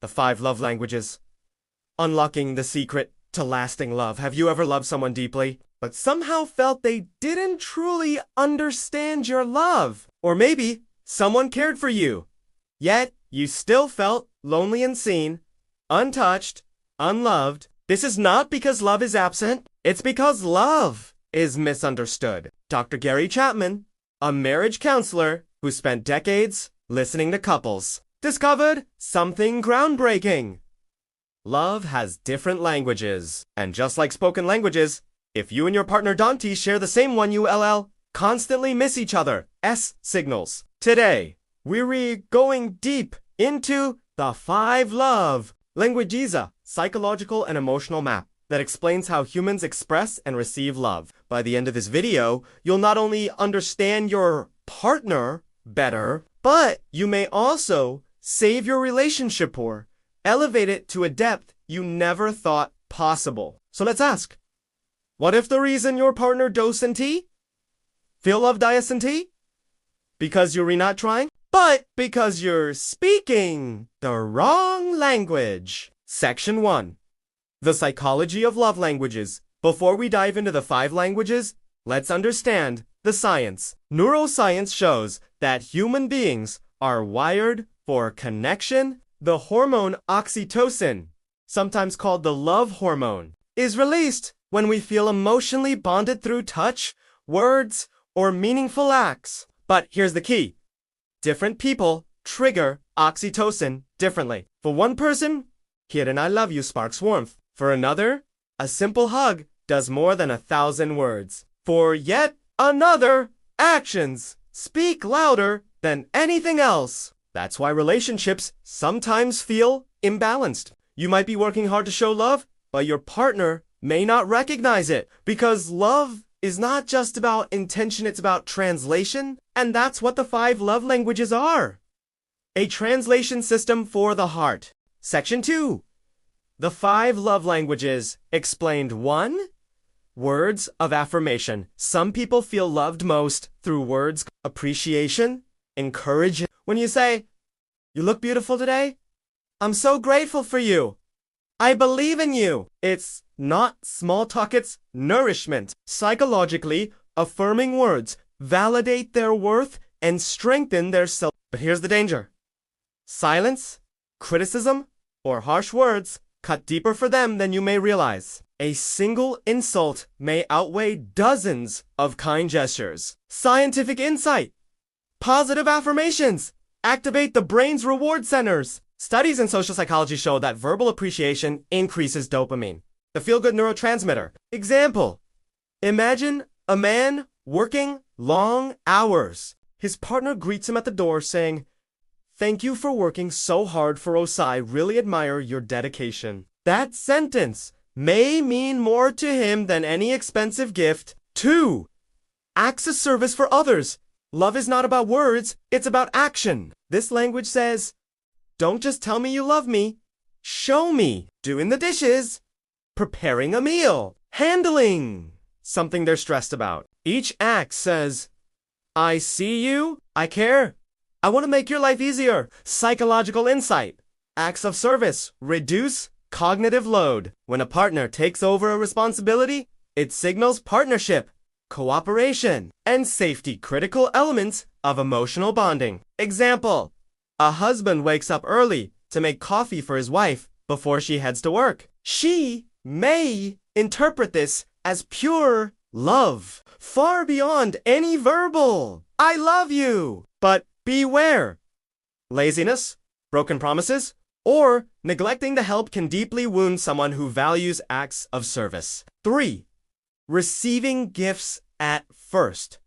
The 5 love languages. Unlocking the secret to lasting love. Have you ever loved someone deeply, but somehow felt they didn't truly understand your love? Or maybe someone cared for you, yet you still felt lonely and seen, untouched, unloved. This is not because love is absent. It's because love is misunderstood. Dr. Gary Chapman, a marriage counselor who spent decades listening to couples, discovered something groundbreaking. Love has different languages. And just like spoken languages, if you and your partner Dante share the same one, you constantly miss each other. S signals. Today, we're going deep into the 5 love languages, a psychological and emotional map that explains how humans express and receive love. By the end of this video, you'll not only understand your partner better, but you may also save your relationship or elevate it to a depth you never thought possible. So let's ask, what if the reason your partner doesn't feel love doesn't? Because you're not trying, but because you're speaking the wrong language. Section 1. The psychology of love languages. Before we dive into the 5 languages, let's understand the science. Neuroscience shows that human beings are wired for connection. The hormone oxytocin, sometimes called the love hormone, is released when we feel emotionally bonded through touch, words, or meaningful acts. But here's the key. Different people trigger oxytocin differently. For one person, hearing "I love you" sparks warmth. For another, a simple hug does more than 1,000 words. For yet another, actions speak louder than anything else. That's why relationships sometimes feel imbalanced. You might be working hard to show love, but your partner may not recognize it, because love is not just about intention, it's about translation, and that's what the 5 love languages are. A translation system for the heart. Section 2. The 5 love languages explained. 1. Words of affirmation. Some people feel loved most through words, appreciation, encouragement. When you say, "You look beautiful today. I'm so grateful for you. I believe in you." It's not small talk, it's nourishment. Psychologically, affirming words validate their worth and strengthen their self. But here's the danger. Silence, criticism, or harsh words cut deeper for them than you may realize. A single insult may outweigh dozens of kind gestures. Scientific insight. Positive affirmations activate the brain's reward centers. Studies in social psychology show that verbal appreciation increases dopamine, the feel-good neurotransmitter. Example, imagine a man working long hours. His partner greets him at the door saying, "Thank you for working so hard for us. I really admire your dedication." That sentence may mean more to him than any expensive gift. 2. Acts of service for others. Love is not about words, it's about action. This language says, don't just tell me you love me, show me. Doing the dishes, preparing a meal, handling something they're stressed about. Each act says, I see you, I care, I want to make your life easier. Psychological insight. Acts of service reduce cognitive load. When a partner takes over a responsibility, it signals partnership, cooperation, and safety, critical elements of emotional bonding. Example, a husband wakes up early to make coffee for his wife before she heads to work. She may interpret this as pure love, far beyond any verbal "I love you." But beware. Laziness, broken promises, or neglecting to help can deeply wound someone who values acts of service. 3. Receiving gifts at first.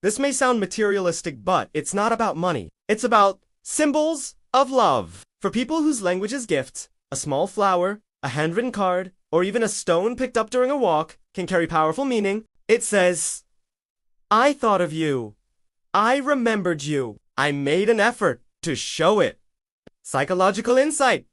This may sound materialistic, but it's not about money. It's about symbols of love. For people whose language is gifts, a small flower, a handwritten card, or even a stone picked up during a walk can carry powerful meaning. It says, I thought of you. I remembered you. I made an effort to show it. Psychological insight.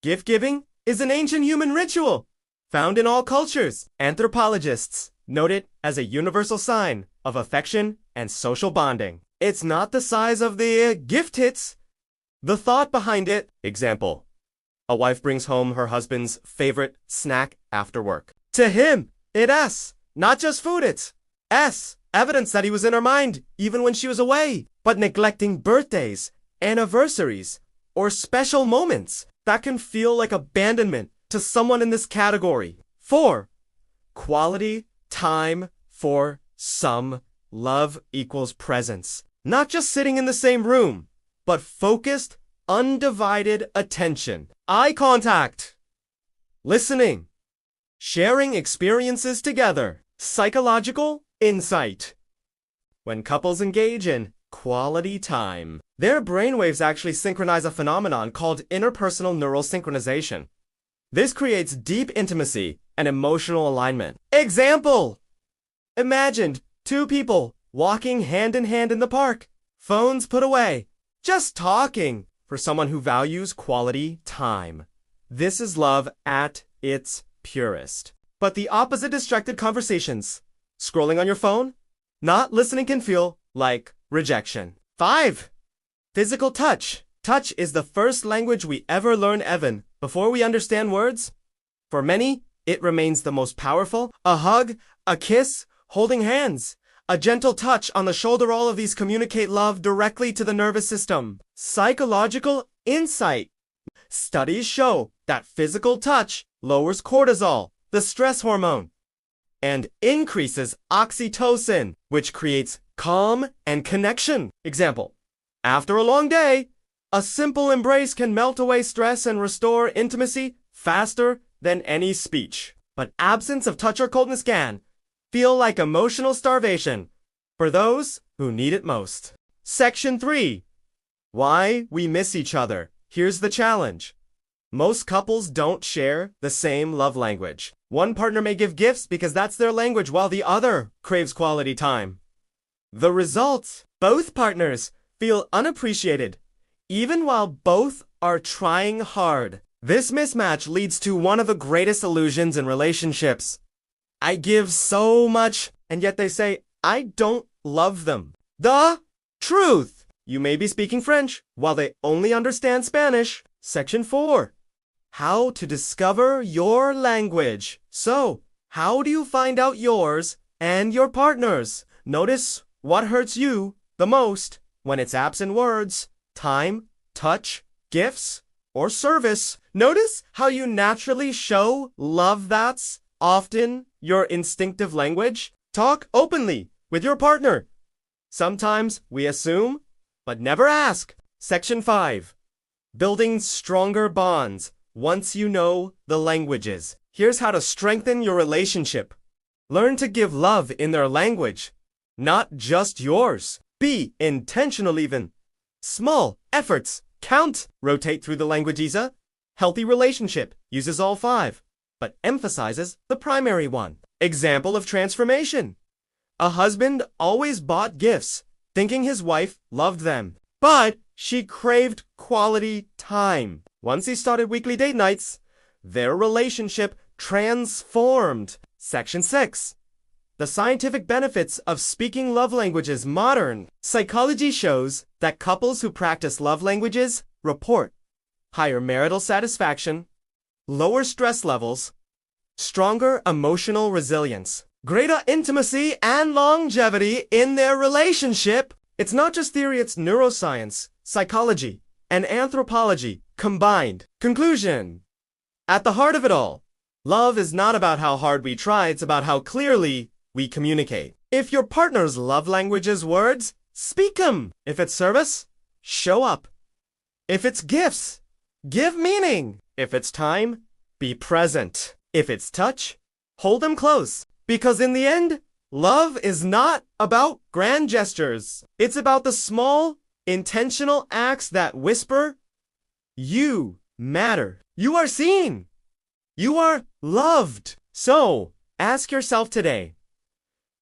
Gift giving is an ancient human ritual found in all cultures. Anthropologists note it as a universal sign of affection and social bonding. It's not the size of the gift, it's the thought behind it. Example, A wife brings home her husband's favorite snack after work. To him, it's not just food, it's evidence that he was in her mind even when she was away. But neglecting birthdays, anniversaries, or special moments, that can feel like abandonment to someone in this category. 4. Quality time for some. Love equals presence. Not just sitting in the same room, but focused, undivided attention. Eye contact. Listening. Sharing experiences together. Psychological insight. When couples engage in quality time, their brainwaves actually synchronize a phenomenon called interpersonal neural synchronization. This creates deep intimacy and emotional alignment. Example! Imagine 2 people walking hand in hand in the park, phones put away, just talking. For someone who values quality time, this is love at its purest. But the opposite distracted conversations, scrolling on your phone, not listening, can feel like rejection. 5. Physical touch. Touch is the first language we ever learn, Evan, before we understand words. For many, it remains the most powerful. A hug, a kiss, holding hands. A gentle touch on the shoulder, all of these communicate love directly to the nervous system. Psychological insight. Studies show that physical touch lowers cortisol, the stress hormone, and increases oxytocin, which creates calm and connection. Example: after a long day, a simple embrace can melt away stress and restore intimacy faster than any speech. But absence of touch or coldness can feel like emotional starvation for those who need it most. Section 3. Why we miss each other. Here's the challenge. Most couples don't share the same love language. One partner may give gifts because that's their language, while the other craves quality time. The result: both partners feel unappreciated, even while both are trying hard. This mismatch leads to one of the greatest illusions in relationships. I give so much, and yet they say, I don't love them. The truth: you may be speaking French while they only understand Spanish. Section 4. How to discover your language. So, how do you find out yours and your partner's? Notice what hurts you the most when it's absent words, time, touch, gifts, or service. Notice how you naturally show love. That's often your instinctive language. Talk openly with your partner. Sometimes we assume, but never ask. Section 5. Building stronger bonds once you know the languages. Here's how to strengthen your relationship. Learn to give love in their language, not just yours. Be intentional even. Small efforts count. Rotate through the languages. A healthy relationship uses all 5, but emphasizes the primary one. Example of transformation. A husband always bought gifts, thinking his wife loved them, but she craved quality time. Once he started weekly date nights, their relationship transformed. Section 6. The scientific benefits of speaking love languages. Modern psychology shows that couples who practice love languages report higher marital satisfaction, lower stress levels, stronger emotional resilience, greater intimacy, and longevity in their relationship. It's not just theory, it's neuroscience, psychology, and anthropology combined. Conclusion. At the heart of it all, love is not about how hard we try, it's about how clearly we communicate. If your partner's love language is words, speak them. If it's service, show up. If it's gifts, give meaning. If it's time, be present. If it's touch, hold them close. Because in the end, love is not about grand gestures. It's about the small, intentional acts that whisper, you matter. You are seen. You are loved. So, ask yourself today,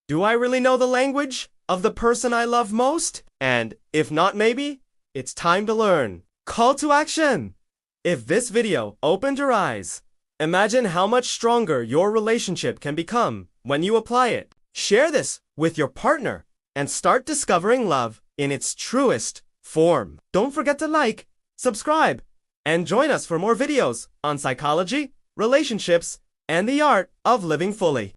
do I really know the language of the person I love most? And if not, maybe it's time to learn. Call to action. If this video opened your eyes, imagine how much stronger your relationship can become when you apply it. Share this with your partner and start discovering love in its truest form. Don't forget to like, subscribe, And join us for more videos on psychology, relationships, and the art of living fully.